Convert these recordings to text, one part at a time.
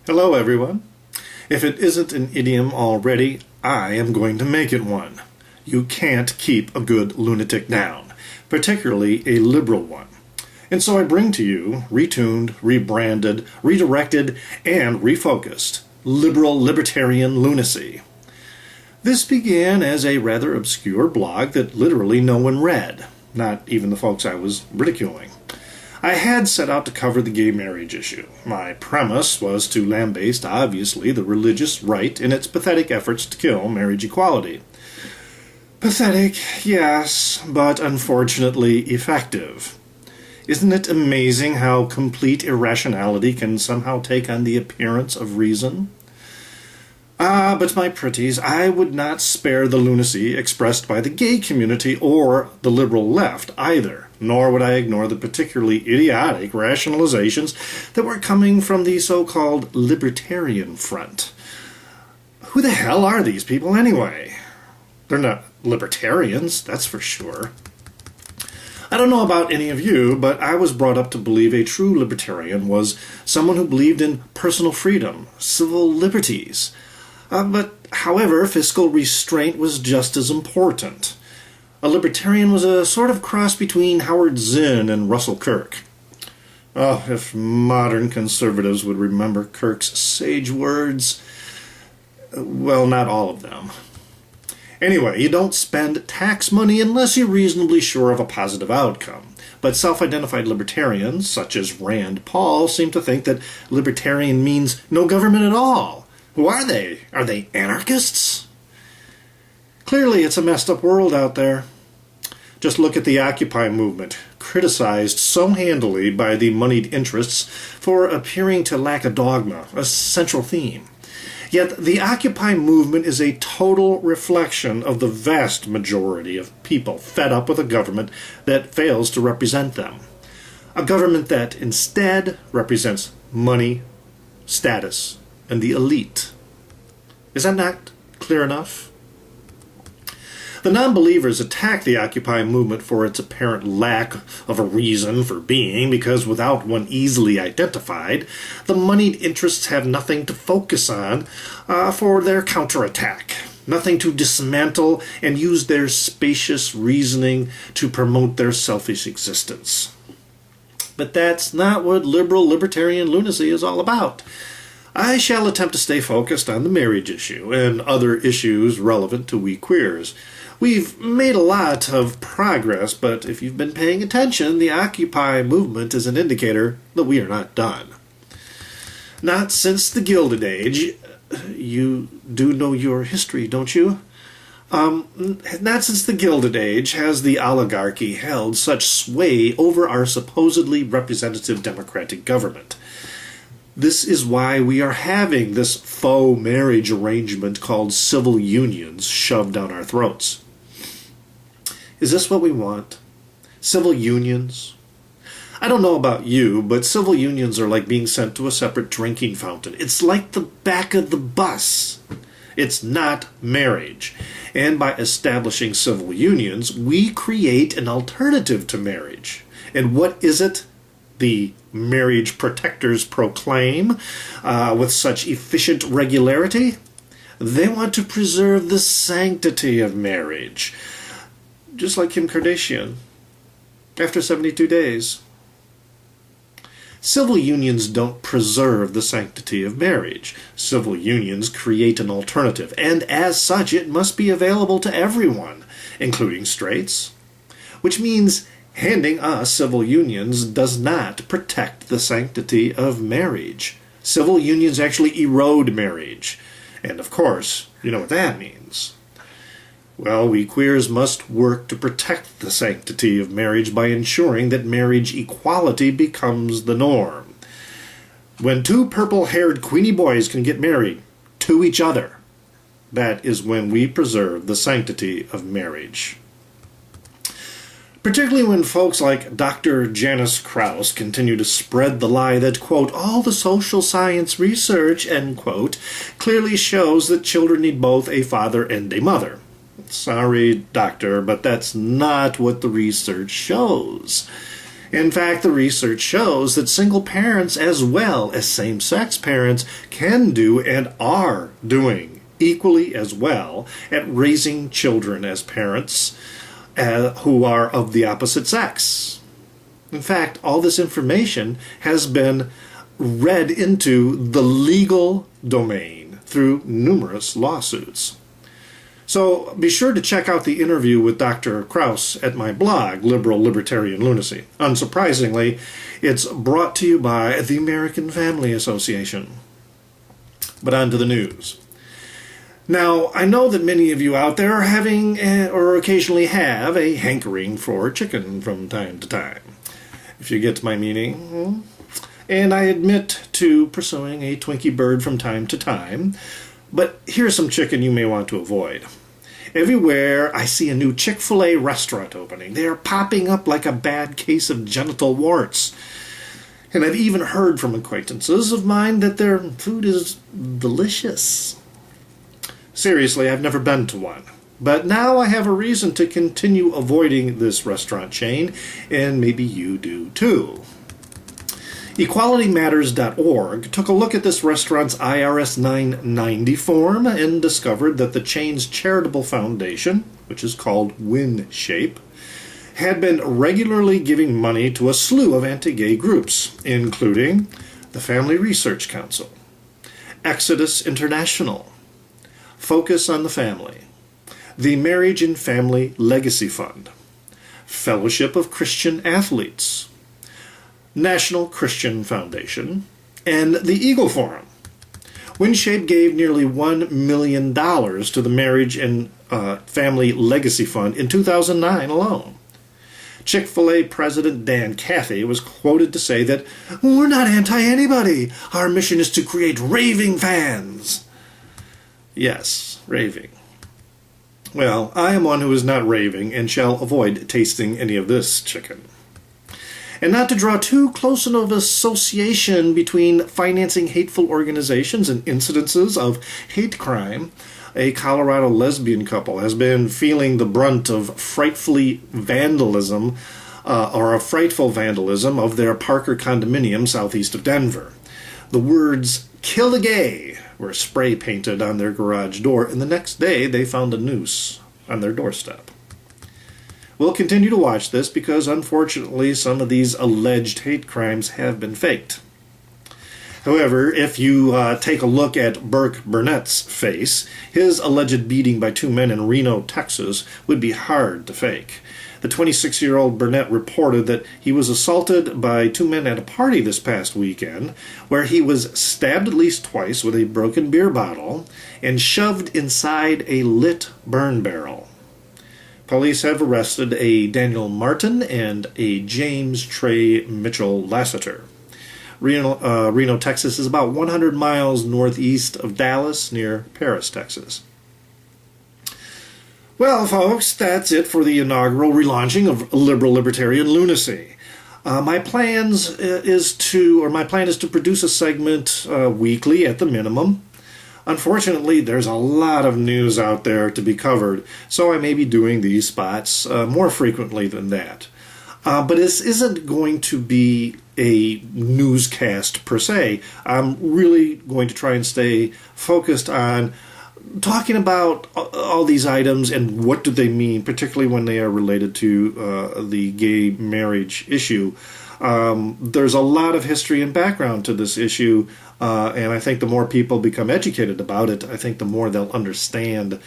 Hello everyone. If it isn't an idiom already, I am going to make it one. You can't keep a good lunatic down, particularly a liberal one. And so I bring to you, retuned, rebranded, redirected, and refocused, Libertarian Lunacy. This began as a rather obscure blog that literally no one read, not even the folks I was ridiculing. I had set out to cover the gay marriage issue. My premise was to lambaste, obviously, the religious right in its pathetic efforts to kill marriage equality. Pathetic, yes, but unfortunately effective. Isn't it amazing how complete irrationality can somehow take on the appearance of reason? But my pretties, I would not spare the lunacy expressed by the gay community or the liberal left either, nor would I ignore the particularly idiotic rationalizations that were coming from the so-called libertarian front. Who the hell are these people anyway? They're not libertarians, that's for sure. I don't know about any of you, but I was brought up to believe a true libertarian was someone who believed in personal freedom, civil liberties. But, however, fiscal restraint was just as important. A libertarian was a sort of cross between Howard Zinn and Russell Kirk. Oh, if modern conservatives would remember Kirk's sage words. Well, not all of them. Anyway, you don't spend tax money unless you're reasonably sure of a positive outcome. But self-identified libertarians, such as Rand Paul, seem to think that libertarian means no government at all. Who are they? Are they anarchists? Clearly, it's a messed up world out there. Just look at the Occupy movement, criticized so handily by the moneyed interests for appearing to lack a dogma, a central theme. Yet the Occupy movement is a total reflection of the vast majority of people fed up with a government that fails to represent them. A government that instead represents money, status, and the elite. Is that not clear enough? The non-believers attack the Occupy movement for its apparent lack of a reason for being, because without one easily identified, the moneyed interests have nothing to focus on for their counterattack, nothing to dismantle and use their spacious reasoning to promote their selfish existence. But that's not what liberal libertarian lunacy is all about. I shall attempt to stay focused on the marriage issue and other issues relevant to we queers. We've made a lot of progress, but if you've been paying attention, the Occupy movement is an indicator that we are not done. Not since the Gilded Age. You do know your history, don't you? Not since the Gilded Age has the oligarchy held such sway over our supposedly representative democratic government. This is why we are having this faux marriage arrangement called civil unions shoved down our throats. Is this what we want? Civil unions? I don't know about you, but civil unions are like being sent to a separate drinking fountain. It's like the back of the bus. It's not marriage. And by establishing civil unions, we create an alternative to marriage. And what is it the marriage protectors proclaim with such efficient regularity? They want to preserve the sanctity of marriage. Just like Kim Kardashian, after 72 days. Civil unions don't preserve the sanctity of marriage. Civil unions create an alternative, and as such it must be available to everyone, including straights. Which means handing us civil unions does not protect the sanctity of marriage. Civil unions actually erode marriage. And of course, you know what that means. Well, we queers must work to protect the sanctity of marriage by ensuring that marriage equality becomes the norm. When two purple-haired Queenie boys can get married to each other, that is when we preserve the sanctity of marriage. Particularly when folks like Dr. Janice Krauss continue to spread the lie that, quote, all the social science research, end quote, clearly shows that children need both a father and a mother. Sorry, doctor, but that's not what the research shows. In fact, the research shows that single parents as well as same-sex parents can do and are doing equally as well at raising children as parents who are of the opposite sex. In fact, all this information has been read into the legal domain through numerous lawsuits. So be sure to check out the interview with Dr. Krauss at my blog, Libertarian Lunacy. Unsurprisingly, it's brought to you by the American Family Association. But on to the news. Now, I know that many of you out there are having, or occasionally have, a hankering for chicken from time to time, if you get my meaning. And I admit to pursuing a Twinkie bird from time to time, but here's some chicken you may want to avoid. Everywhere I see a new Chick-fil-A restaurant opening, they are popping up like a bad case of genital warts. And I've even heard from acquaintances of mine that their food is delicious. Seriously, I've never been to one. But now I have a reason to continue avoiding this restaurant chain, and maybe you do too. EqualityMatters.org took a look at this restaurant's IRS 990 form and discovered that the chain's charitable foundation, which is called WinShape, had been regularly giving money to a slew of anti-gay groups, including the Family Research Council, Exodus International, Focus on the Family, the Marriage and Family Legacy Fund, Fellowship of Christian Athletes, National Christian Foundation, and the Eagle Forum. WinShape gave nearly $1 million to the Marriage and Family Legacy Fund in 2009 alone. Chick-fil-A President Dan Cathy was quoted to say that, "We're not anti-anybody. Our mission is to create raving fans." Yes, raving. Well, I am one who is not raving and shall avoid tasting any of this chicken. And not to draw too close of an association between financing hateful organizations and incidences of hate crime, a Colorado lesbian couple has been feeling the brunt of frightful vandalism of their Parker condominium southeast of Denver. The words "Kill the Gay" were spray painted on their garage door, and the next day they found a noose on their doorstep. We'll continue to watch this because, unfortunately, some of these alleged hate crimes have been faked. However, if you take a look at Burke Burnett's face, his alleged beating by two men in Reno, Texas, would be hard to fake. The 26-year-old Burnett reported that he was assaulted by two men at a party this past weekend, where he was stabbed at least twice with a broken beer bottle and shoved inside a lit burn barrel. Police have arrested a Daniel Martin and a James Trey Mitchell Lassiter. Reno, Texas is about 100 miles northeast of Dallas, near Paris, Texas. Well, folks, that's it for the inaugural relaunching of Libertarian Lunacy. My plan is to produce a segment weekly at the minimum. Unfortunately, there's a lot of news out there to be covered, so I may be doing these spots more frequently than that. But this isn't going to be a newscast per se. I'm really going to try and stay focused on talking about all these items and what do they mean, particularly when they are related to the gay marriage issue. There's a lot of history and background to this issue, and I think the more people become educated about it, I think the more they'll understand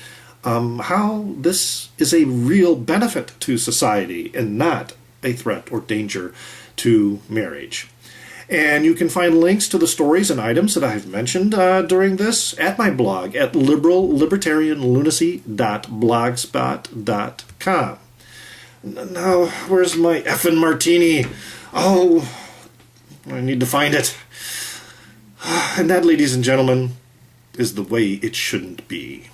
how this is a real benefit to society and not a threat or danger to marriage. And you can find links to the stories and items that I've mentioned during this at my blog at liberallibertarianlunacy.blogspot.com. Now, where's my effing martini? Oh, I need to find it. And that, ladies and gentlemen, is the way it shouldn't be.